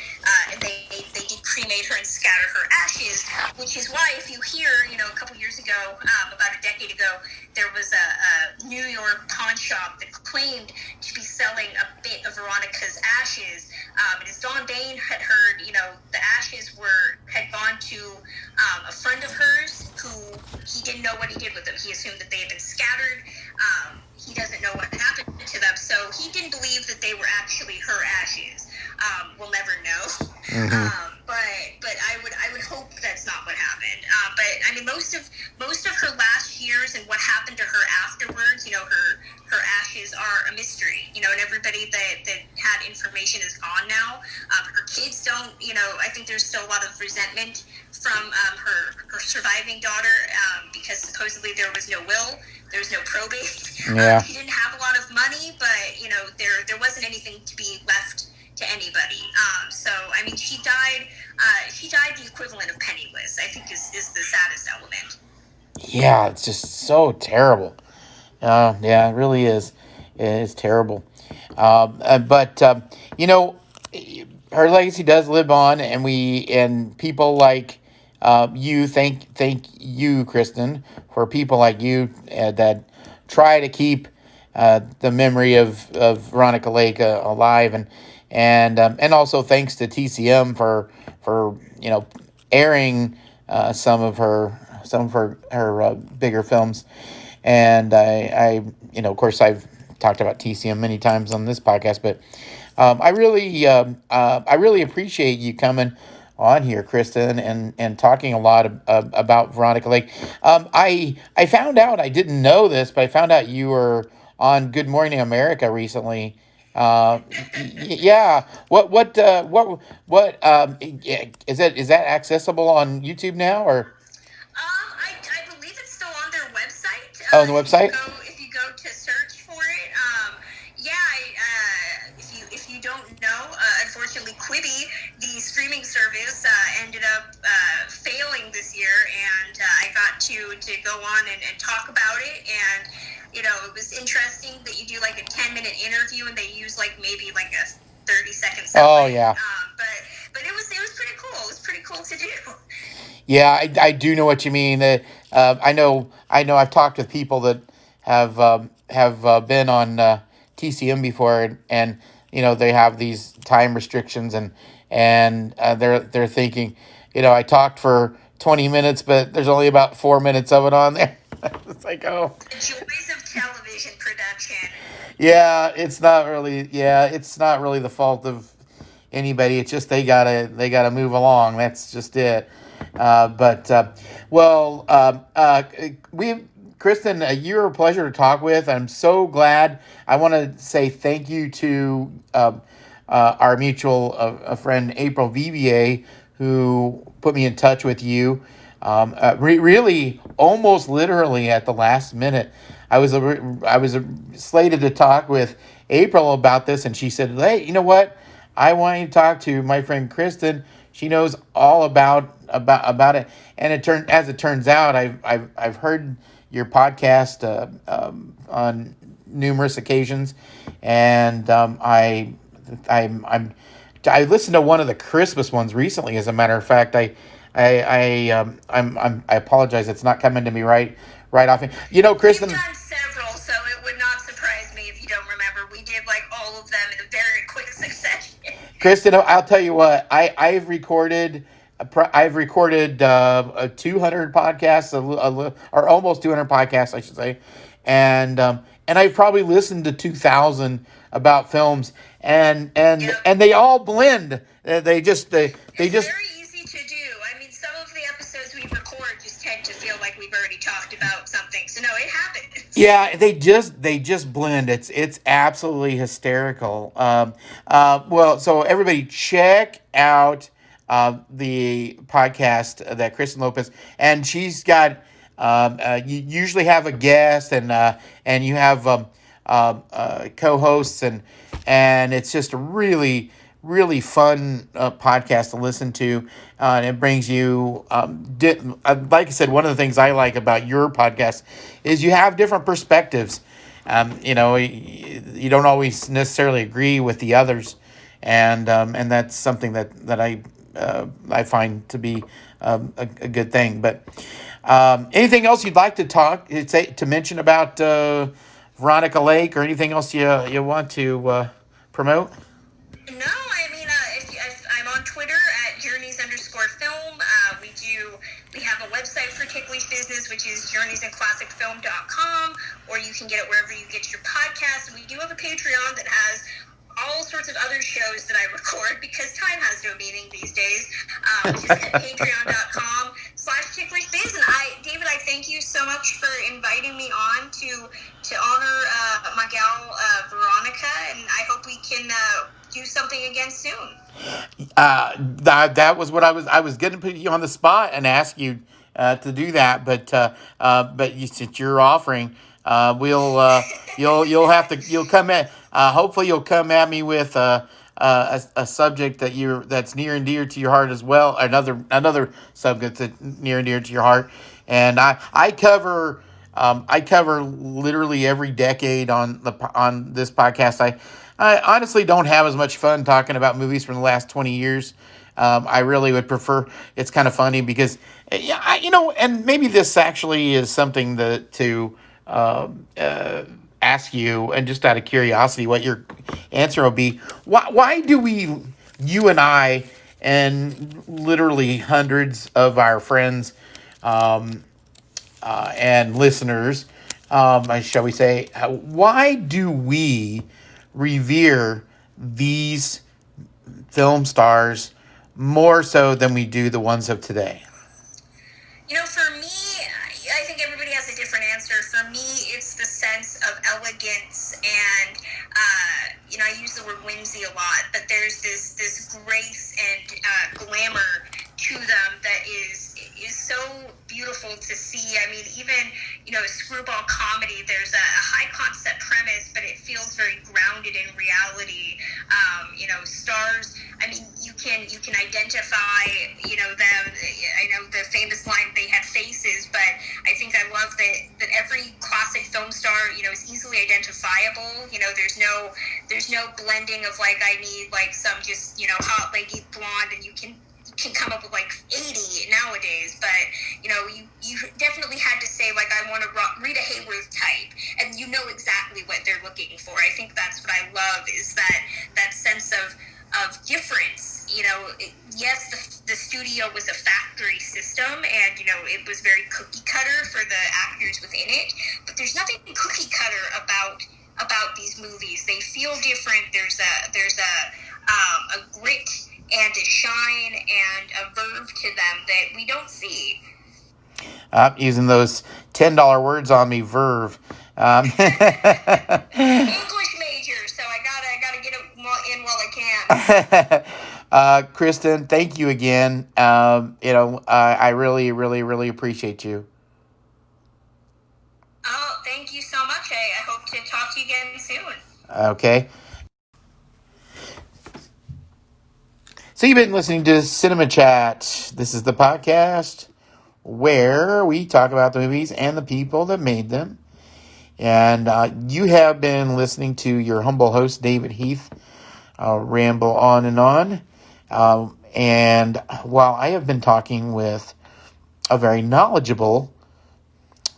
and they did cremate her and scatter her ashes. Which is why, if you hear, a couple years ago, about a decade ago, there was a New York pawn shop that claimed to be selling a bit of Veronica's ashes. And as Don Bain had heard, the ashes had gone to a friend of hers who he didn't know what he did with them. He assumed that they had been scattered. He doesn't know what happened to them, so he didn't believe that they were actually her ashes. We'll never know. But I would hope that's not what happened. But most of her last years and what happened to her afterwards, her ashes are a mystery. And everybody that had information is gone now. Her kids don't. I think there's still a lot of resentment from her surviving daughter, because supposedly there was no will. There was no probate. Yeah. She didn't have a lot of money, but there wasn't anything to be left to anybody. So she died. She died the equivalent of penniless, I think, is the saddest element. Yeah, it's just so terrible. Yeah, it really is. It is terrible. But her legacy does live on, and people like you. Thank you, Kristen, for people like you that try to keep the memory of Veronica Lake alive, and also thanks to TCM for airing some of her bigger films. And I of course, I've talked about TCM many times on this podcast, but I really appreciate you coming on here, Kristen, and talking a lot about Veronica Lake. I found out, I didn't know this, but I found out you were on Good Morning America recently. Yeah. Is that accessible on YouTube now, or? I believe it's still on their website. Oh, on the website? If you go to search for it, if you don't know, unfortunately, Quibi, the streaming service, ended up failing this year, and I got to go on and talk about it, and it was interesting that you do like a 10-minute interview, and they use maybe a 30-second segment. Oh, yeah. But it was pretty cool to do. Yeah, I do know what you mean. I know. I've talked with people that have been on TCM before, and they have these time restrictions, and they're thinking, I talked for 20 minutes, but there's only about 4 minutes of it on there. It's like, oh, The joys of television production. yeah, it's not really the fault of anybody. It's just they gotta move along. That's just it. But well, we Kristen, you're a pleasure to talk with. I'm so glad. I want to say thank you to our mutual friend April Vivier, who put me in touch with you. Really, almost literally at the last minute. I was slated to talk with April about this, and she said, "Hey, you know what? I want you to talk to my friend Kristen. She knows all about it." And as it turns out, I've heard your podcast on numerous occasions, and I listened to one of the Christmas ones recently. As a matter of fact, I apologize. It's not coming to me right off. Kristen. We've done several, so it would not surprise me if you don't remember. We did like all of them in a very quick succession. Kristen, I'll tell you what. I've recorded 200 podcasts, or almost 200 podcasts, I should say, and I've probably listened to 2,000 about films, and and Yep. and they all blend. They just. It's very easy to do. I mean, some of the episodes we record just tend to feel like we've already talked about something. So no, it happens. Yeah, they just blend. It's absolutely hysterical. Well, so everybody check out the podcast that Kristen Lopez, and she's got. You usually have a guest, and you have co-hosts, and it's just a really fun podcast to listen to, and it brings you. Like I said, one of the things I like about your podcast is you have different perspectives. You don't always necessarily agree with the others, and that's something that I find to be a good thing. But anything else you'd like to mention about Veronica Lake, or anything else you want to promote? No, I mean, if I'm on Twitter at journeys_film. We have a website for Ticklish Business, which is journeysandclassicfilm.com, or you can get it wherever you get your podcasts. We do have a Patreon that has all sorts of other shows that I record because time has no meaning these days. Just at patreon.com/ticklishbiz. And David, I thank you so much for inviting me on to honor my gal Veronica, and I hope we can do something again soon. That was what I was going to put you on the spot and ask you to do that, but since you're offering, you'll come at hopefully you'll come at me with a subject that's near and dear to your heart as well. Another subject that's near and dear to your heart, and I cover literally every decade on this podcast. I honestly don't have as much fun talking about movies from the last 20 years. I really would prefer. It's kind of funny because, yeah, and maybe this actually is something to ask you, and just out of curiosity, what your answer will be. Why do you and I, and literally hundreds of our friends, and listeners, shall we say, why do we revere these film stars more so than we do the ones of today? For me, I think everybody has a different answer. For me, it's the sense of elegance and, I use the word whimsy a lot, but there's this grace and glamour to them that is so beautiful to see. I mean, even, a screwball comedy, there's a high concept premise, but it feels very grounded in reality. Stars, I mean, you can identify, them. I know the famous line, they had faces, but I think I love that every classic film star, is easily identifiable. There's no blending of like, I need like some just, hot lady blonde, and you can can come up with like 80 nowadays, but you definitely had to say, like, I want a Rita Hayworth type, and you know exactly what they're looking for. I think that's what I love, is that sense of difference. Yes, the studio was a factory system, and it was very cookie cutter for the actors within it, but there's nothing cookie cutter about these movies. They feel different. There's a grit and a shine and a verve to them that we don't see. I'm using those $10 words on me, verve. English major, so I gotta get it in while I can. Kristen, thank you again. I really, really, really appreciate you. Oh, thank you so much. I hope to talk to you again soon. Okay. So you've been listening to Cinema Chat. This is the podcast where we talk about the movies and the people that made them. And you have been listening to your humble host, David Heath, ramble on and on. And while I have been talking with a very knowledgeable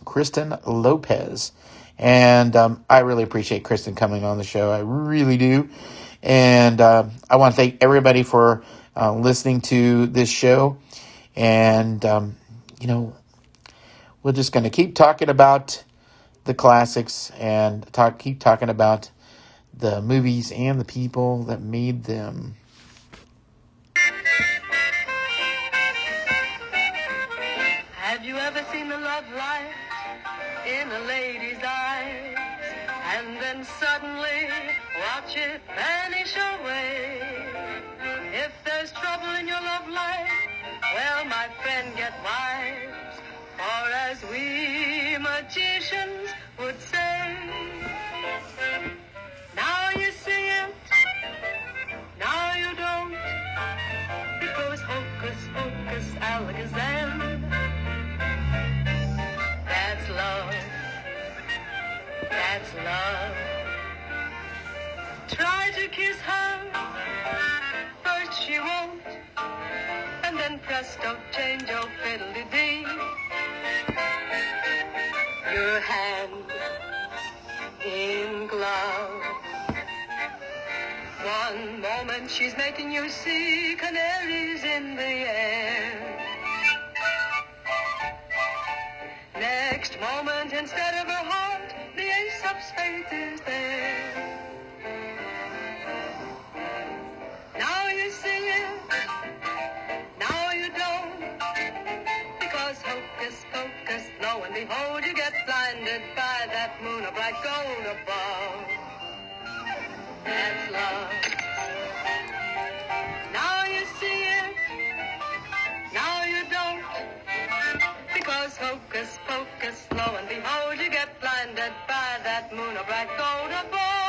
Kristen Lopez, and I really appreciate Kristen coming on the show. I really do. And I want to thank everybody for listening to this show. And, we're just going to keep talking about the classics and keep talking about the movies and the people that made them. Have you ever seen the love light in a lady's eyes, and then suddenly watch it vanish away? If there's trouble in your love life, well, my friend, get wise, for as we magicians would say, now you see it, now you don't. It goes hocus pocus alakazam. That's love. That's love. Try to kiss her, first she won't, and then presto, change your fiddle-dee. Your hand in glove. One moment she's making you see canaries in the air. Next moment, instead of her heart, the ace of spades is there. Now you see it, now you don't, because hocus pocus, lo and behold, you get blinded by that moon of bright gold above. That's love. Now you see it, now you don't, because hocus pocus, lo and behold, you get blinded by that moon of bright gold above.